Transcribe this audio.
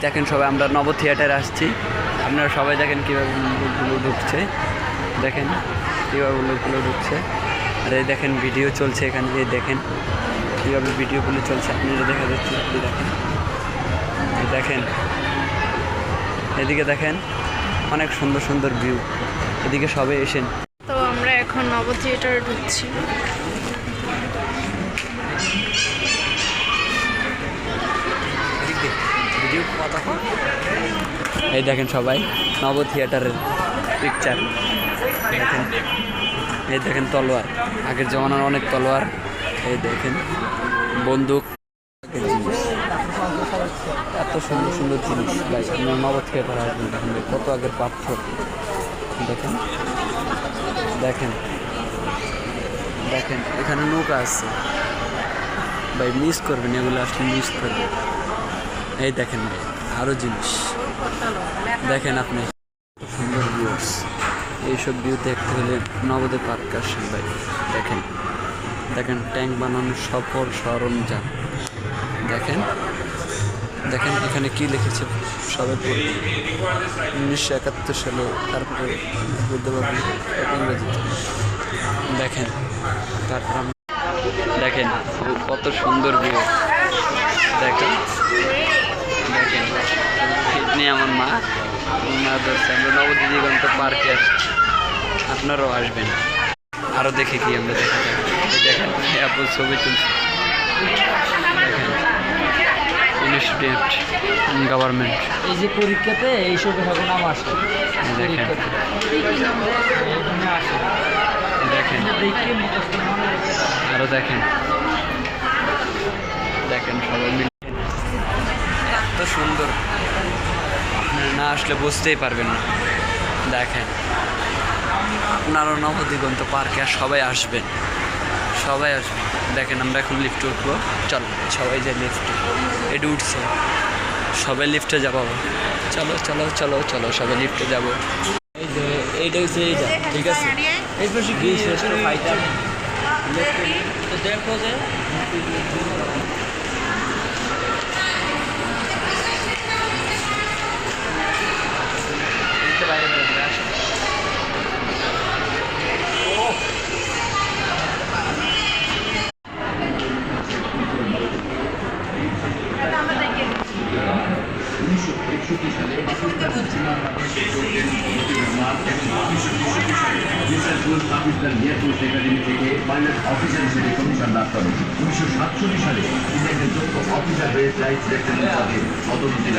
দেখেন সবাই আমরা নব থিয়েটারে আসছি, আপনারা সবাই দেখেন কীভাবে লোকগুলো ঢুকছে, দেখেন কীভাবে লোকগুলো ঢুকছে। আর এই দেখেন ভিডিও চলছে এখানে, এই দেখেন কীভাবে ভিডিওগুলো চলছে, আপনারা দেখা যাচ্ছে, এই দেখেন, এই দেখেন, এদিকে দেখেন অনেক সুন্দর সুন্দর ভিউ, এদিকে সবাই এসেন। তো আমরা এখন নব থিয়েটারে ঢুকছি। এই দেখেন সবাই নব থিয়েটারের পিকচার দেখেন, এই দেখেন তলোয়ার, আগের জমানার অনেক তলোয়ার, এই দেখেন বন্দুক, এত সুন্দর সুন্দর জিনিস ভাই। আপনার নব থিয়েটার আসবেন, দেখেন কত আগের পাথর, দেখেন দেখেন দেখেন এখানে নৌকা আছে ভাই, মিস করবেন, এগুলো আসলে মিস করবেন। এই দেখেন ভাই আরও জিনিস দেখেন, আপনি সুন্দর ভিউস, এইসব ভিউ দেখতে হলে নবদ্বীপ পার্ক আসেন ভাই। দেখেন দেখেন ট্যাঙ্ক বানানোর সফল সরঞ্জাম, দেখেন দেখেন এখানে কি লিখেছে সবাই পড়ে, 1971 সালে, তারপরে বলতে পারবেন ইংরেজিতে, দেখেন তারপর দেখেন কত সুন্দর ভিউ, দেখেন দেখেন নিয়ে আমার মা ধরছে, আমরা নবদ্বীপ দিগন্ত পার্কে আসছি, আপনারাও আসবেন। আরও দেখে কি আমরা দেখা যাবে, দেখেন আপু ছবি তুলছি, দেখেন ইনস্টিটিউট গভর্নমেন্ট, এই যে পরীক্ষাতে এইসব নাম আসে, দেখেন দেখেন আরও দেখেন দেখেন সবাই মিলে এত সুন্দর, আপনারা না আসলে বুঝতেই পারবেন না। দেখেন আপনারও নবদিগন্ত পার্কে আর সবাই আসবেন, সবাই আসবেন। দেখেন আমরা এখন লিফটে উঠবো, চলো সবাই যাই লিফটে, এটা উঠছে, সবাই লিফটে যাবো, চলো চলো চলো চলো সবাই লিফটে যাবো। এই যে এইটা হচ্ছে এইটা, ঠিক আছে, এই পাশে কি শ্রেষ্ঠ ফাইটার দেখো যে বাইরে বেরোবে, আসো পাকিস্তান এয়ারফোর্স একাডেমি থেকে পাইলট অফিসার হিসেবে কমিশন লাভ করেন। 1967 সালে তিনি একজন যোগ্য অফিসার হয়ে ফ্লাইট সিলেকশন পদে পদোন্নতি